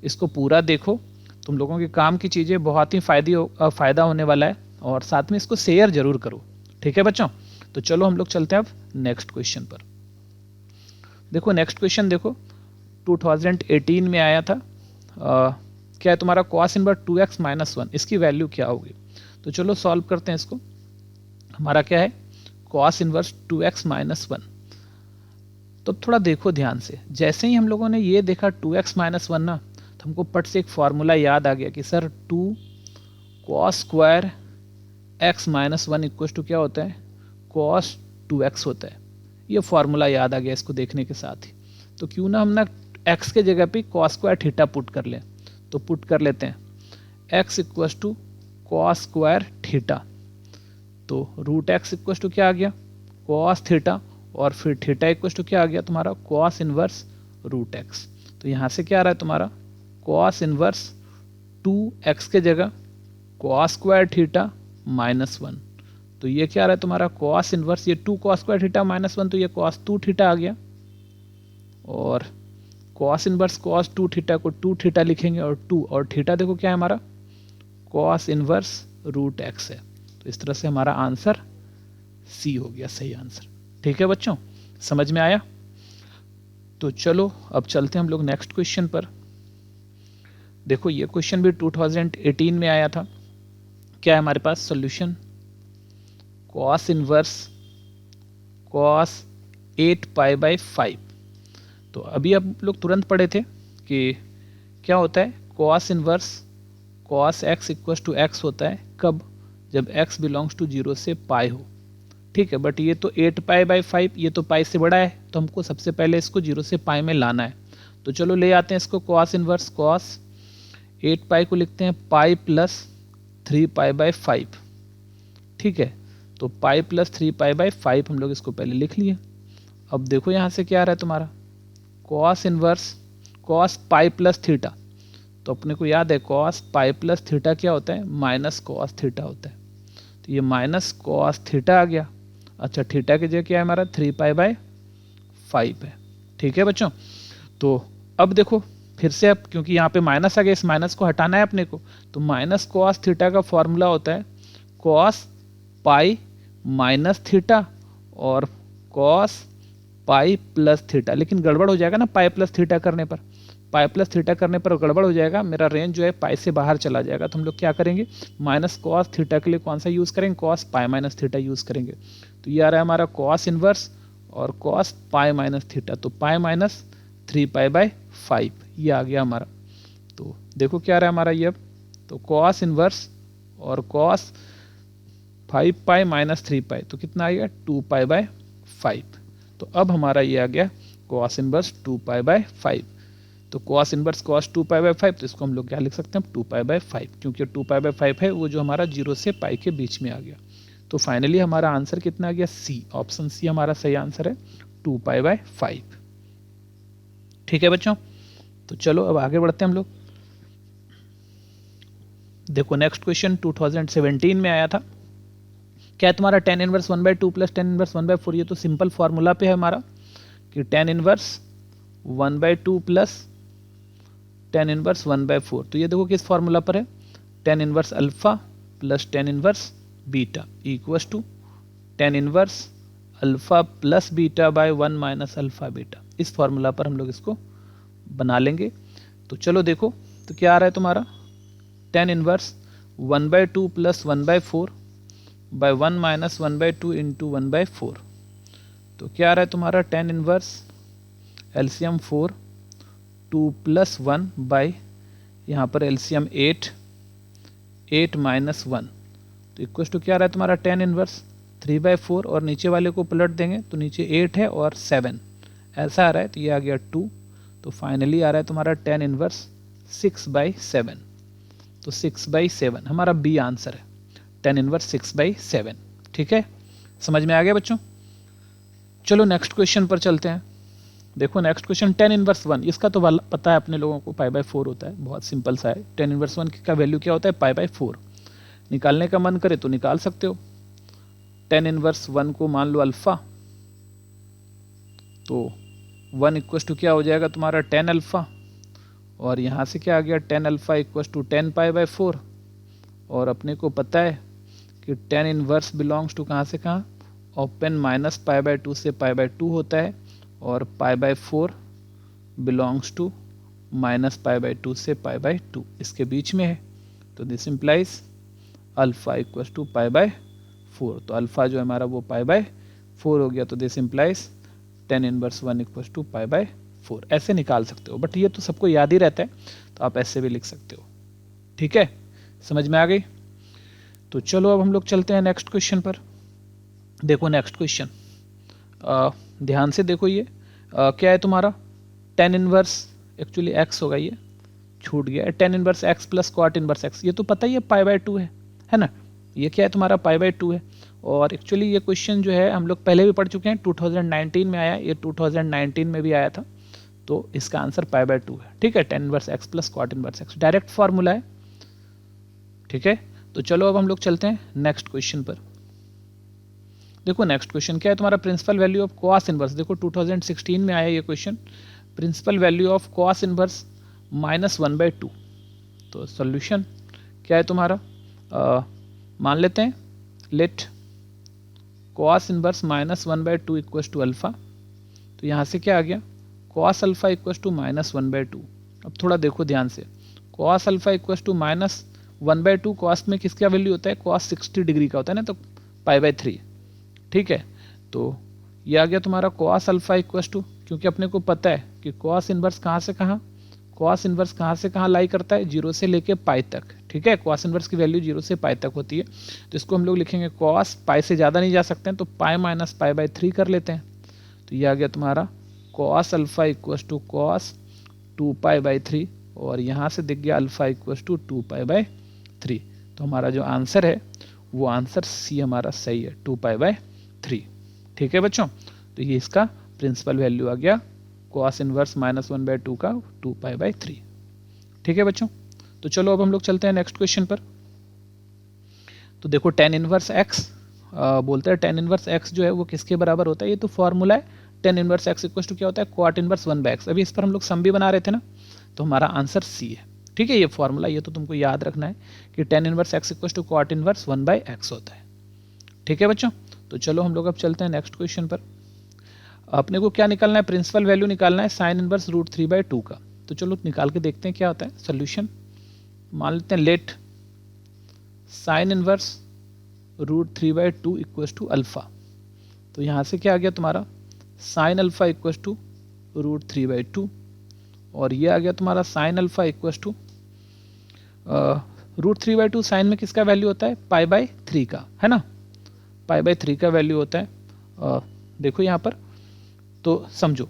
इसको पूरा देखो, तुम लोगों के काम की चीज़ें बहुत ही फ़ायदा होने वाला है, और साथ में इसको शेयर जरूर करो। ठीक है बच्चों, तो चलो हम लोग चलते हैं अब नेक्स्ट क्वेश्चन पर। देखो नेक्स्ट क्वेश्चन देखो 2018 में आया था। क्या है तुम्हारा cos इनवर्स 2x - 1, इसकी वैल्यू क्या होगी? तो चलो सॉल्व करते हैं इसको। हमारा क्या है cos इनवर्स 2x - 1। तो थोड़ा देखो ध्यान से, जैसे ही हम लोगों ने ये देखा 2x - 1 ना, तो हमको पट से एक फॉर्मूला याद आ गया कि sir 2 cos square x - 1 equal to क्या होता है cos 2x होता है। ये फॉर्मूला याद आ गया इसको देखने के साथ ही। तो क्यों ना हम ना x के जगह पे cos स्क्वायर थीटा पुट कर लें। तो पुट कर लेते हैं x equal to cos square theta. तो रूट x इक्वल टू क्या आ गया cos थीटा, और फिर थीटा इक्वल टू क्या आ गया तुम्हारा cos इनवर्स रूट x। तो यहाँ से क्या आ रहा है तुम्हारा cos इनवर्स 2x के जगह cos स्क्वायर थीटा -1। तो ये क्या आ रहा है तुम्हारा cos इनवर्स, ये 2 cos स्क्वायर थीटा -1, तो ये cos 2 थीटा आ गया, और cos इनवर्स cos 2 थीटा को 2 थीटा लिखेंगे, और 2 और थीटा देखो क्या है हमारा cos इनवर्स रूट x है। तो इस तरह से हमारा आंसर सी हो गया, सही आंसर। ठीक है बच्चों, समझ में आया? तो चलो अब चलते हैं हम लोग नेक्स्ट क्वेश्चन पर। देखो ये क्वेश्चन भी 2018 में आया था। क्या है हमारे पास सॉल्यूशन cos इनवर्स cos 8π/5। तो अभी आप लोग तुरंत पढ़े थे कि क्या होता है cos inverse cos x equal to x होता है कब, जब x बिलोंग्स टू 0 से पाई हो। ठीक है, बट ये तो 8π/5, ये तो पाई से बड़ा है, तो हमको सबसे पहले इसको 0 से पाई में लाना है। तो चलो ले आते हैं इसको cos इनवर्स cos 8π को लिखते हैं पाई प्लस 3π/5। ठीक है, तो पाई प्लस 3π/5 हम लोग इसको पहले लिख लिए। अब देखो यहाँ से क्या आ रहा है तुम्हारा cos inverse cos pi plus theta. तो अपने को याद है cos पाई प्लस थीटा क्या होता है माइनस cos थीटा होता है। तो ये माइनस cos थीटा आ गया। अच्छा, थीटा की जगह क्या है हमारा 3π/5 है। ठीक है बच्चों, तो अब देखो फिर से, अब क्योंकि यहाँ पे माइनस आ गया, इस माइनस को हटाना है अपने को। तो माइनस cos थीटा का फॉर्मूला होता है cos पाई माइनस थीटा और cos पाई प्लस थीटा। लेकिन गड़बड़ हो जाएगा ना पाई प्लस थीटा करने पर, पाई प्लस थीटा करने पर गड़बड़ हो जाएगा, मेरा रेंज जो है पाई से बाहर चला जाएगा। तो हम लोग क्या करेंगे माइनस cos थीटा के लिए कौन सा यूज़ करेंगे cos pi minus theta use करेंगे। तो ये आ रहा है हमारा cos इनवर्स और cos पाई माइनस थीटा, तो पाई माइनस 3π/5 ये आ गया हमारा। तो देखो क्या आ रहा है हमारा ये, अब तो cos इनवर्स और cos 5π माइनस 3π, तो कितना आ गया 2π/5। तो अब हमारा ये आ गया cos इनवर्स 2π/5। तो cos इनवर्स cos 2π/5, तो इसको हम लोग क्या लिख सकते हैं 2π/5, क्योंकि 2π/5 है वो जो हमारा 0 से पाई के बीच में आ गया। तो फाइनली हमारा आंसर कितना आ गया सी, ऑप्शन सी हमारा सही आंसर है 2π/5। ठीक है बच्चों, तो चलो अब आगे बढ़ते हैं हम लोग। देखो नेक्स्ट क्वेश्चन 2017 में आया था। क्या है तुम्हारा tan inverse 1/2 plus tan inverse 1/4। ये तो सिंपल फॉर्मूला पे है हमारा कि tan inverse 1/2 plus tan inverse 1/4। तो ये देखो किस फॉर्मूला पर है, tan inverse alpha plus tan inverse beta equals to tan inverse alpha plus beta by 1 minus alpha beta. इस फॉर्मूला पर हम लोग इसको बना लेंगे। तो चलो देखो, तो क्या आ रहा है तुम्हारा tan inverse 1/2 plus 1/4 by 1 minus 1/2 into 1/4। तो क्या आ रहा है तुम्हारा tan inverse LCM 4 2 plus 1 by यहाँ पर एलसीएम 8 माइनस 1। तो इक्वल टू क्या आ रहा है तुम्हारा tan इनवर्स 3/4, और नीचे वाले को पलट देंगे तो नीचे 8 है और 7 ऐसा आ रहा है। तो ये आ गया 2। तो फाइनली आ रहा है तुम्हारा tan इनवर्स 6/7, तो 6/7 हमारा बी आंसर है, tan इनवर्स 6/7। ठीक है, समझ में आ गया बच्चों। चलो नेक्स्ट क्वेश्चन पर चलते हैं। देखो नेक्स्ट क्वेश्चन tan इनवर्स 1, इसका तो पता है अपने लोगों को, π/4 होता है, बहुत सिंपल सा है। tan इनवर्स 1 का वैल्यू क्या होता है, π/4। निकालने का मन करे तो निकाल सकते हो। tan इनवर्स 1 को मान लो अल्फा, तो 1 इक्वल टू क्या हो जाएगा तुम्हारा tan अल्फा, और यहाँ से क्या आ गया tan alpha equal to tan π/4। और अपने को पता है कि tan इनवर्स बिलोंग्स टू कहाँ से कहाँ, ओपन -π/2 से π/2 होता है, और π/4 बिलोंग्स टू -π/2 से π/2 इसके बीच में है। तो this implies alpha equal to π/4, तो अल्फा जो है हमारा वो π/4 हो गया। तो this implies tan inverse 1 equal to π/4। ऐसे निकाल सकते हो, बट ये तो सबको याद ही रहता है, तो आप ऐसे भी लिख सकते हो। ठीक है, समझ में आ गई। तो चलो अब हम लोग चलते हैं नेक्स्ट क्वेश्चन पर। देखो नेक्स्ट क्वेश्चन, ध्यान से देखो, ये क्या है तुम्हारा tan इनवर्स, एक्चुअली x होगा, ये छूट गया है, tan inverse x plus cot inverse x, ये तो पता ही है π/2 है ना। ये क्या है तुम्हारा π/2 है। और एक्चुअली ये क्वेश्चन जो है हम लोग पहले भी पढ़ चुके हैं, 2019 में आया, ये 2019 में भी आया था, तो इसका आंसर π/2 है। ठीक है, tan inverse x plus cot inverse x direct formula है। ठीक है, तो चलो अब हम लोग चलते हैं नेक्स्ट क्वेश्चन पर। देखो नेक्स्ट क्वेश्चन क्या है तुम्हारा, principal value of cos inverse. देखो 2016 में आया ये question, principal value of cos inverse -1/2। तो सॉल्यूशन क्या है तुम्हारा, मान लेते हैं let cos inverse -1/2 equal to alpha. तो यहाँ से क्या आ गया, कॉस अल्फा इक्वल टू -1/2। अब थोड़ा देखो ध्यान से, cos alpha equal to -1/2, cos में किसका वैल्यू होता है, कॉस 60 डिग्री का होता है ना, तो π/3। ठीक है, तो ये आ गया तुम्हारा कॉस अल्फा इक्वल टू, क्योंकि अपने को पता है कि कॉस इनवर्स कहाँ से कहाँ, कॉस इनवर्स कहाँ से कहाँ लाई करता है, 0 से लेके पाई तक। ठीक है, कॉस इनवर्स की वैल्यू 0 से पाई तक होती है, तो इसको हम लोग लिखेंगे कॉस, पाई से ज़्यादा नहीं जा सकते हैं, तो पाई माइनस π/3 कर लेते हैं। तो ये आ गया तुम्हारा cos alpha equal to cos 2π/3, और यहाँ से दिख गया अल्फा इक्वल टू 2π/3। तो हमारा जो आंसर है वो आंसर सी हमारा सही है, 2π/3। ठीक है बच्चों, तो ये इसका प्रिंसिपल वैल्यू आ गया कॉस इनवर्स -1/2 का 2π/3। ठीक है बच्चों, तो चलो अब हम लोग चलते हैं नेक्स्ट क्वेश्चन पर। तो देखो tan इनवर्स x, बोलते हैं tan इनवर्स x जो है वो किसके बराबर होता है, ये तो फॉर्मूला है, tan inverse x equal to क्या होता है, cot इनवर्स 1/x। अभी इस पर हम लोग सम भी बना रहे थे ना, तो हमारा आंसर सी है। ठीक है, ये फॉर्मूला, ये तो तुमको याद रखना है कि tan inverse x equal to cot inverse 1/x होता है। ठीक है बच्चों, तो चलो हम लोग अब चलते हैं नेक्स्ट क्वेश्चन पर। अपने को क्या निकालना है, प्रिंसिपल वैल्यू निकालना है sin इनवर्स √3/2 का। तो चलो निकाल के देखते हैं क्या होता है सोल्यूशन। मान लेते हैं let sin inverse √3/2 equal to alpha. तो यहाँ से क्या आ गया तुम्हारा sin अल्फा इक्वल टू √3/2, और ये आ गया तुम्हारा sin alpha equal to √3/2, sine में किसका वैल्यू होता है, π/3 का, है ना, π/3 का वैल्यू होता है। देखो यहाँ पर तो समझो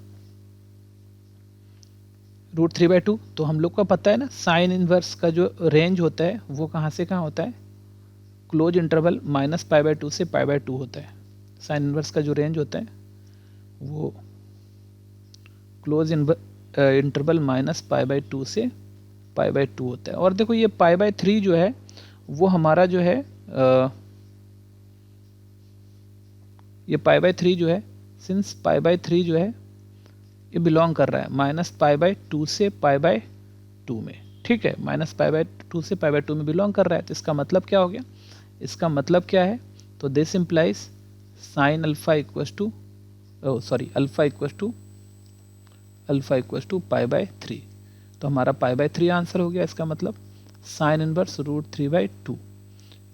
√3/2, तो हम लोग को पता है ना साइन इनवर्स का जो रेंज होता है वो कहाँ से कहाँ होता है, क्लोज इंटरवल -π/2 से π/2 होता है। साइन इनवर्स का जो रेंज होता है वो क्लोज इंटरवल -π/2 से π/2 होता है। और देखो ये π/3 जो है वो हमारा जो है ये π/3 जो है, सिंस π/3 जो है ये बिलोंग कर रहा है -π/2 से π/2 में। ठीक है, -π/2 से π/2 में बिलोंग कर रहा है, तो इसका मतलब क्या हो गया, इसका मतलब क्या है, तो this implies sine alpha equal to alpha equal to π/3। तो हमारा π/3 आंसर हो गया, इसका मतलब साइन इनवर्स √3/2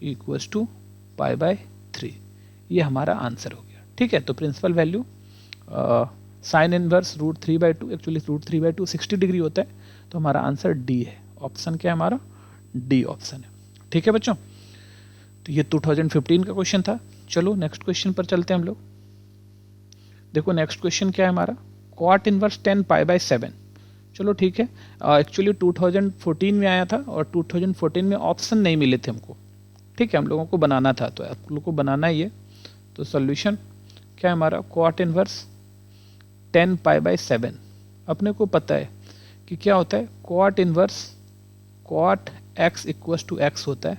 इक्वल टू π/3, ये हमारा आंसर हो गया। ठीक है, तो principal value sine inverse √3/2, actually √3/2 60 degree होता है, तो हमारा आंसर डी है। ऑप्शन क्या है हमारा, डी ऑप्शन है। ठीक है बच्चों, तो ये 2015 का क्वेश्चन था। चलो नेक्स्ट क्वेश्चन पर चलते हैं हम लोग। देखो नेक्स्ट क्वेश्चन क्या है हमारा, cot इनवर्स 10π/7। चलो ठीक है। एक्चुअली 2014 में आया था और 2014 में ऑप्शन नहीं मिले थे हमको, ठीक है, हम लोगों को बनाना था, तो आप लोगों को बनाना ही है। तो सॉल्यूशन क्या है हमारा, कॉट इनवर्स 10 पाई बाई 7। अपने को पता है कि क्या होता है, cot inverse cot x equals to x होता है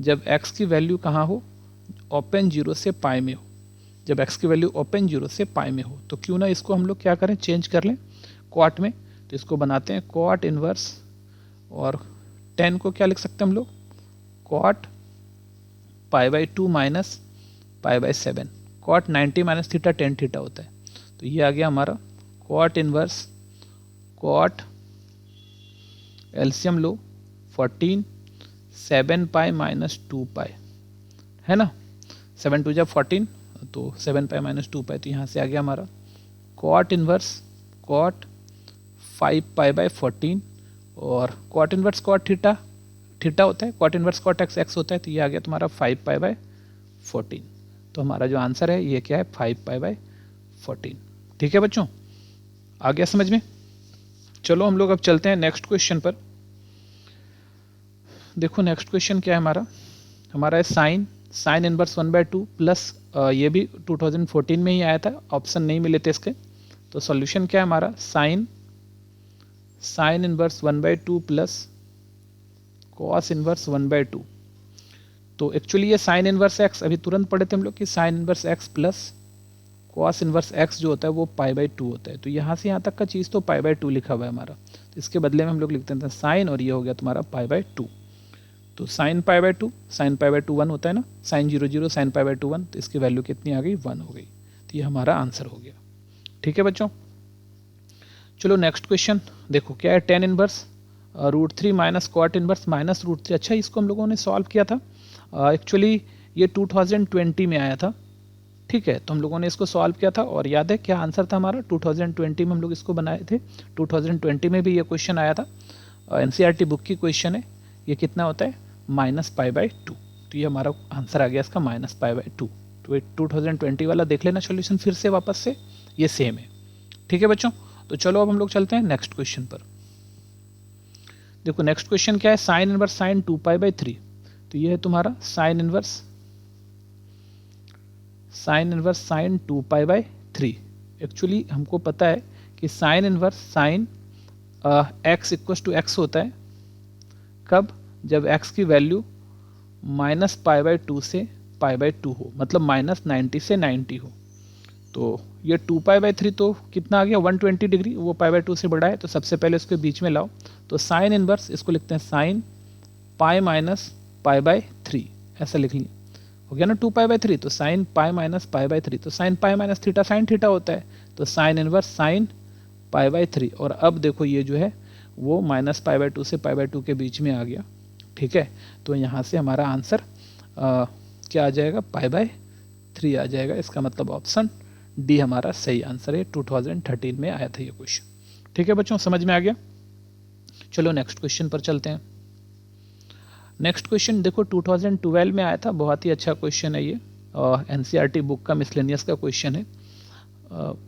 जब x की वैल्यू कहाँ हो, ओपन 0 से पाई में हो। जब x की वैल्यू ओपन 0 से पाई में हो तो क्यों ना इसको हम लोग क्या करें, चेंज कर लें कॉट में। तो इसको बनाते हैं कॉट इनवर्स, और 10 को क्या लिख सकते हैं हम लोग, cot pi by 2 minus pi by 7। Cot 90 minus theta 10 theta होता है। तो ये आ गया हमारा कॉट इनवर्स कॉट, एलसीएम लो 14, 7 पाई माइनस 2 पाई, है ना, 7 टू जा 14, तो 7 पाई माइनस 2 पाई। तो यहाँ से आ गया हमारा cot inverse cot 5 pi by 14, और cot inverse cot theta theta होता है, cot inverse cot x x होता है। तो ये आ गया तुम्हारा 5 पाई बाई 14। तो हमारा जो आंसर है ये क्या है, 5 पाई बाई 14। ठीक है बच्चों, आ गया समझ में। चलो हम लोग अब चलते हैं नेक्स्ट क्वेश्चन पर। देखो नेक्स्ट क्वेश्चन क्या है हमारा है साइन इनवर्स 1/2 प्लस, ये भी 2014 में ही आया था, ऑप्शन नहीं मिले थे इसके। तो सॉल्यूशन क्या है हमारा, sine inverse 1/2 plus cos inverse 1/2। तो एक्चुअली ये साइन इनवर्स एक्स अभी तुरंत पढ़े थे हम लोग कि sine inverse x plus cos inverse x जो होता है वो पाई बाई 2 होता है। तो यहाँ से यहाँ तक का चीज़ तो पाई बाई 2 लिखा हुआ है हमारा, तो इसके बदले में हम लोग लिखते हैं साइन, और ये हो गया तुम्हारा पाई बाई 2। तो sine pi by 2, sine pi by 2 1 होता है ना, साइन 0 0 साइन पाई बाई 2 1, तो इसकी वैल्यू कितनी आ गई, 1 हो गई। तो ये हमारा आंसर हो गया। ठीक है बच्चों, चलो नेक्स्ट क्वेश्चन देखो क्या है, tan inverse √3 minus cot inverse minus √3। अच्छा, इसको हम लोगों ने सॉल्व किया था, एक्चुअली ये 2020 में आया था, ठीक है। तो हम लोगों ने इसको सॉल्व किया था, और याद है क्या आंसर था हमारा, 2020 में हम लोग इसको बनाए थे। 2020 में भी ये क्वेश्चन आया था, एनसीईआरटी बुक की क्वेश्चन है। ये कितना होता है, माइनस पाई बाई 2। तो ये हमारा आंसर आ गया इसका माइनस पाई बाई 2। तो 2020 वाला देख लेना सोल्यूशन फिर से वापस से, ये सेम है। ठीक है बच्चों, तो चलो अब हम लोग चलते हैं नेक्स्ट क्वेश्चन पर। देखो नेक्स्ट क्वेश्चन क्या है, sine inverse sine 2 pi by 3। तो ये है तुम्हारा sine inverse sine 2 pi by 3। Actually हमको पता है कि sine inverse sine x equal to x होता है कब, जब x की वैल्यू माइनस पाई बाई 2 से पाई बाई 2 हो, मतलब माइनस 90 से 90 हो। तो ये 2 पाई बाई 3 तो कितना आ गया, 120 डिग्री, वो पाई बाई 2 से बड़ा है, तो सबसे पहले उसके बीच में लाओ। तो साइन इनवर्स इसको लिखते हैं sine pi minus pi by 3, ऐसा लिख लिया, हो गया ना 2 पाई बाई 3। तो sine pi minus pi by 3, तो sine pi minus theta sine theta होता है, तो sign inverse sine pi by 3। और अब देखो ये जो है वो माइनस पाई बाई 2 से पाई बाई 2 के बीच में आ गया, ठीक है। तो यहाँ से हमारा आंसर क्या आ जाएगा, पाई बाई 3 आ जाएगा। इसका मतलब ऑप्शन डी हमारा सही आंसर है, 2013 में आया था ये क्वेश्चन। ठीक है बच्चों, समझ में आ गया। चलो नेक्स्ट क्वेश्चन पर चलते हैं। नेक्स्ट क्वेश्चन देखो 2012 में आया था, बहुत ही अच्छा क्वेश्चन है ये, एनसीईआरटी बुक का मिसलेनियस का क्वेश्चन है।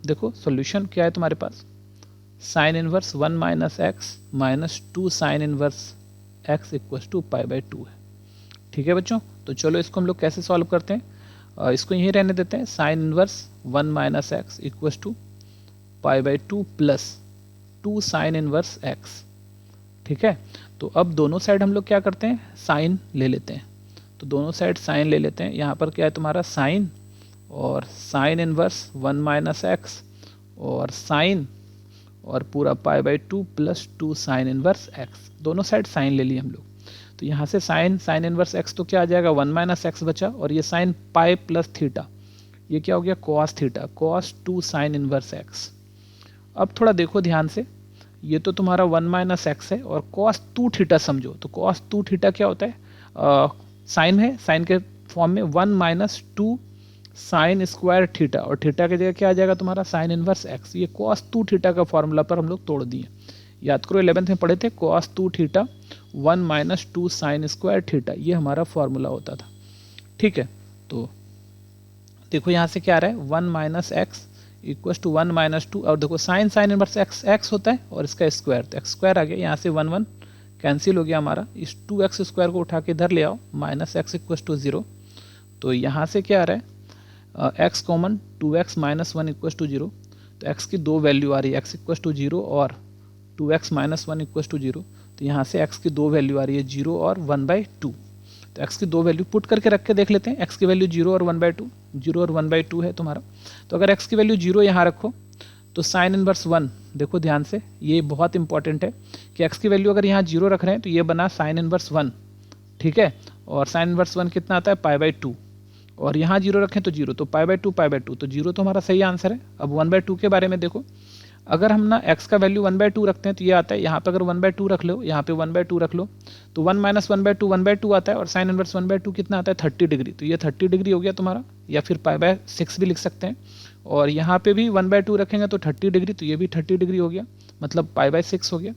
देखो सॉल्यूशन क्या है तुम्हारे पास, sine inverse 1 minus X minus 2 sine inverse X equal to pi by 2 है। ठीक है बच्चों, तो चलो इसको हम लोग कैसे सॉल्व करते हैं, इसको यहीं रहने देते हैं, sine inverse 1 minus x equal to pi by 2 plus 2 sine inverse x. ठीक है, तो अब दोनों साइड हम लोग क्या करते हैं, साइन ले लेते हैं। तो दोनों साइड साइन ले लेते हैं। यहाँ पर क्या है तुम्हारा साइन, और साइन इनवर्स 1 माइनस एक्स, और साइन, और पूरा पाई by 2 plus 2 sine inverse x. दोनों साइड साइन ले लिए हम लोग। तो यहाँ से साइन इनवर्स एक्स तो क्या आ जाएगा, 1 माइनस एक्स बचा, और ये साइन पाई प्लस थीटा, ये क्या हो गया cos theta, cos 2 sine inverse x. अब थोड़ा देखो ध्यान से, ये तो तुम्हारा 1 माइनस एक्स है, और कॉस 2 थीटा समझो। तो कॉस 2 थीटा क्या होता है, साइन है, साइन के फॉर्म में 1 माइनस 2 साइन स्क्वायर थीटा, और थीटा की जगह क्या आ जाएगा तुम्हारा साइन इनवर्स एक्स। ये कॉस 2 थीटा का फॉर्मूला पर हम लोग तोड़ दिए। याद करो 11th में पढ़े थे, cos 2 theta 1 minus 2 sine square theta, ये हमारा फॉर्मूला होता था। ठीक है, तो देखो यहाँ से क्या आ रहा है, 1 minus x equal to 1 minus 2, और देखो साइन इनवर्स एक्स एक्स होता है और इसका स्क्वायर, तो एक्स स्क्वायर आ गया, यहाँ से 1 1 कैंसिल हो गया हमारा, इस 2x स्क्वायर को उठा के इधर ले आओ, माइनस एक्स इक्वल टू 0, तो यहाँ से क्या आ रहा है x common, 2x minus 1 equal to 0, तो x की दो वैल्यू आ रही है, x इक्वल टू 0 और 2x माइनस 1 इक्वल टू 0, तो यहाँ से x की दो वैल्यू आ रही है 0 और 1/2, तो x की दो वैल्यू पुट करके रख के देख लेते हैं, x की वैल्यू 0 और 1/2, 0 और 1/2 है तुम्हारा, तो अगर x की वैल्यू 0 यहाँ रखो तो साइन इनवर्स 1, देखो ध्यान से ये बहुत इंपॉर्टेंट है कि x की वैल्यू अगर यहाँ 0 रख रहे हैं तो ये बना साइन इनवर्स 1, ठीक है, और साइन इनवर्स 1 कितना आता है π/2, और यहाँ 0 रखें तो 0, तो π/2, तो 0 तो हमारा सही आंसर है। अब 1/2 के बारे में देखो, अगर हम ना x का वैल्यू 1/2 रखते हैं तो ये आता है, यहाँ पे अगर 1/2 रख लो, यहाँ पे 1/2 रख लो, तो 1 माइनस 1/2 1/2 आता है, और साइन इनवर्स 1/2 कितना आता है 30 डिग्री, तो ये 30 डिग्री हो गया तुम्हारा, या फिर π/6 भी लिख सकते हैं, और यहाँ पे भी 1/2 रखेंगे तो 30 डिग्री, तो ये भी 30 डिग्री हो गया, मतलब π/6 हो गया,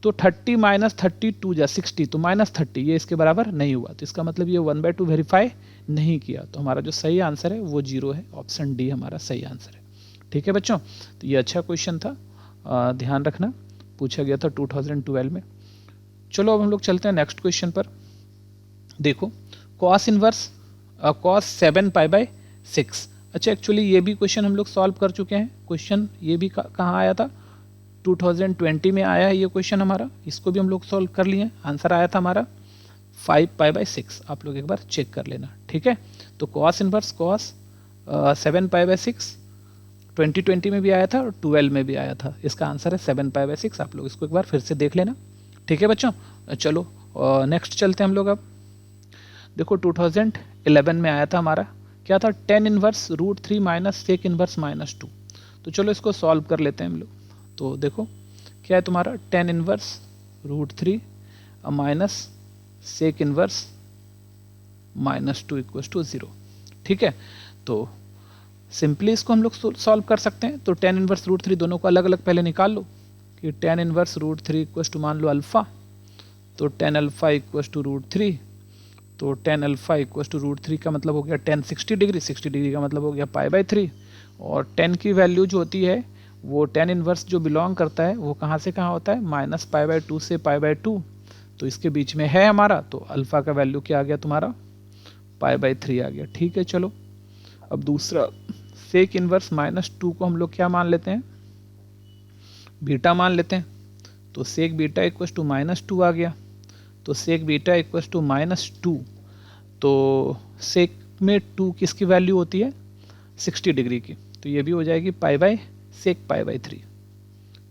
तो 30 माइनस 30 2 जा 60, तो माइनस 30, ये इसके बराबर नहीं हुआ, तो इसका मतलब ये 1/2 वेरीफाई नहीं किया, तो हमारा जो सही आंसर है वो 0 है, ऑप्शन डी हमारा सही आंसर है। ठीक है बच्चों, तो ये अच्छा क्वेश्चन था, ध्यान रखना, पूछा गया था 2012 में। चलो अब हम लोग चलते हैं नेक्स्ट क्वेश्चन पर। देखो कॉस इनवर्स कॉस 7 π/6, अच्छा एक्चुअली ये भी क्वेश्चन हम लोग सॉल्व कर चुके हैं, क्वेश्चन ये भी कहाँ आया था 2020 में आया है ये क्वेश्चन हमारा, इसको भी हम लोग सॉल्व कर लिए, आंसर आया था हमारा 5 π/6, आप लोग एक बार चेक कर लेना, ठीक है। तो कॉस इनवर्स कॉस 7 π/6 2020 में भी आया था और 12 में भी आया था, इसका आंसर है 7 π/6, आप लोग इसको एक बार फिर से देख लेना, ठीक है बच्चों। चलो नेक्स्ट चलते हैं हम लोग। अब देखो 2011 में आया था हमारा, क्या था, tan inverse √3 minus sec inverse -2, तो चलो इसको सॉल्व कर लेते हैं हम लोग। तो देखो क्या है तुम्हारा, tan inverse √3 minus sec inverse -2 equal to 0, ठीक है। तो सिंपली इसको हम लोग सॉल्व कर सकते हैं, तो tan इनवर्स √3 दोनों को अलग अलग पहले निकाल लो, कि tan इनवर्स √3 इक्वल टू मान लो अल्फा, तो tan अल्फा इक्वल टू √3, तो tan अल्फा इक्वल टू √3 का मतलब हो गया tan 60 डिग्री, 60 डिग्री का मतलब हो गया π/3, और tan की वैल्यू जो होती है वो tan इनवर्स जो बिलोंग करता है वो कहाँ से कहाँ होता है, -π/2 से π/2, तो इसके बीच में है हमारा, तो अल्फा का वैल्यू क्या आ गया तुम्हारा π/3 आ गया, ठीक है। चलो अब दूसरा सेक इनवर्स -2 को हम लोग क्या मान लेते हैं, बीटा मान लेते हैं, तो सेक बीटा इक्वल टू -2 आ गया, तो सेक बीटा इक्वल टू -2, तो सेक में 2 किसकी वैल्यू होती है 60 डिग्री की, तो ये भी हो जाएगी सेक π/3,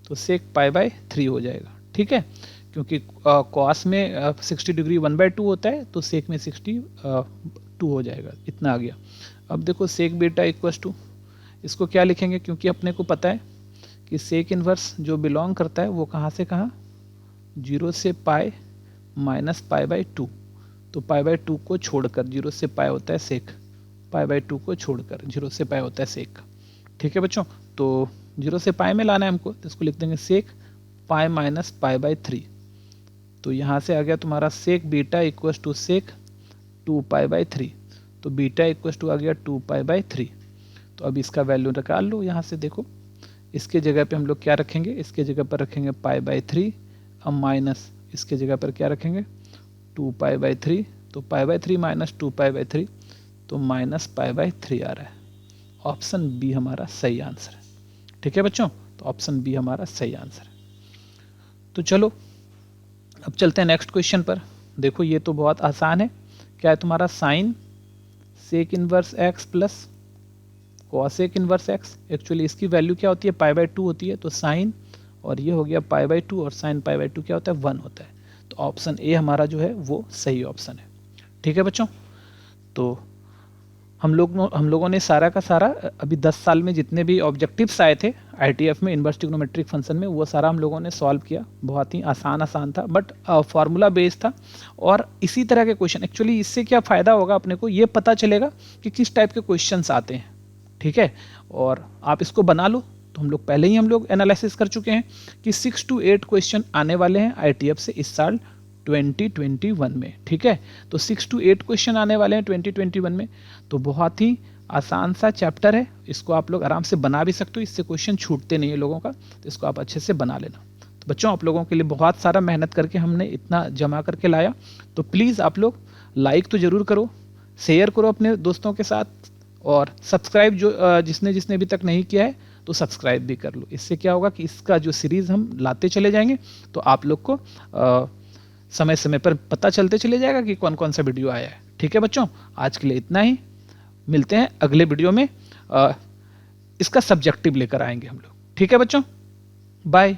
तो सेक π/3 हो जाएगा, ठीक है, क्योंकि कॉस में 60 डिग्री 1/2 होता है, तो सेक में 62 हो जाएगा, इतना आ गया। अब देखो सेक बीटा इक्वल टू, इसको क्या लिखेंगे, क्योंकि अपने को पता है कि सेक इनवर्स जो बिलोंग करता है वो कहाँ से कहाँ 0 से पाई -π/2, तो π/2 को छोड़कर 0 से पाई होता है सेक, π/2 को छोड़कर 0 से पाई होता है सेक, ठीक है बच्चों। तो 0 से पाई में लाना है हमको, तो इसको लिख देंगे सेक पाई -π/3, तो यहाँ से आ गया तुम्हारा सेक बीटा इक्वल टू सेक 2π/3, तो बीटा इक्वल टू आ गया 2π/3, तो अब इसका वैल्यू निकाल लो यहाँ से, देखो इसके जगह पे हम लोग क्या रखेंगे, इसके जगह पर रखेंगे π/3, अब माइनस इसके जगह पर क्या रखेंगे 2π/3, तो π/3 माइनस 2π/3, तो -π/3 आ रहा है, ऑप्शन बी हमारा सही आंसर है, ठीक है बच्चों, तो ऑप्शन बी हमारा सही आंसर है। तो चलो अब चलते हैं नेक्स्ट क्वेश्चन पर। देखो ये तो बहुत आसान है, क्या है तुम्हारा sine sec inverse x plus cosec inverse x, actually इसकी वैल्यू क्या होती है π/2 होती है, तो साइन और ये हो गया π/2 और साइन π/2 क्या होता है 1 होता है, तो ऑप्शन ए हमारा जो है वो सही ऑप्शन है, ठीक है बच्चों। तो हम लोगों ने सारा का सारा अभी 10 साल में जितने भी ऑब्जेक्टिव्स आए थे ITF में इनवर्स ट्रिग्नोमेट्रिक फंक्शन में, वो सारा हम लोगों ने सॉल्व किया, बहुत ही आसान था, बट फार्मूला बेस्ड था, और इसी तरह के क्वेश्चन, एक्चुअली इससे क्या फ़ायदा होगा अपने को, ये पता चलेगा कि किस टाइप के क्वेश्चंस आते हैं, ठीक है, और आप इसको बना लो। तो हम लोग एनालिसिस कर चुके हैं कि 6 to 8 क्वेश्चन आने वाले हैं ITF से इस साल 2021 में, ठीक है, तो 6 to 8 क्वेश्चन आने वाले हैं 2021 में, तो बहुत ही आसान सा चैप्टर है, इसको आप लोग आराम से बना भी सकते हो, इससे क्वेश्चन छूटते नहीं है लोगों का, तो इसको आप अच्छे से बना लेना। तो बच्चों आप लोगों के लिए बहुत सारा मेहनत करके हमने इतना जमा करके लाया, तो प्लीज़ आप लोग लाइक तो ज़रूर करो, शेयर करो अपने दोस्तों के साथ, और सब्सक्राइब जो जिसने जिसने अभी तक नहीं किया है तो सब्सक्राइब भी कर लो। इससे क्या होगा कि इसका जो सीरीज़ हम लाते चले जाएंगे तो आप लोग को समय समय पर पता चलते चले जाएगा कि कौन कौन सा वीडियो आया है। ठीक है बच्चों, आज के लिए इतना ही, मिलते हैं अगले वीडियो में। इसका सब्जेक्टिव लेकर आएंगे हम लोग। ठीक है बच्चों, बाय।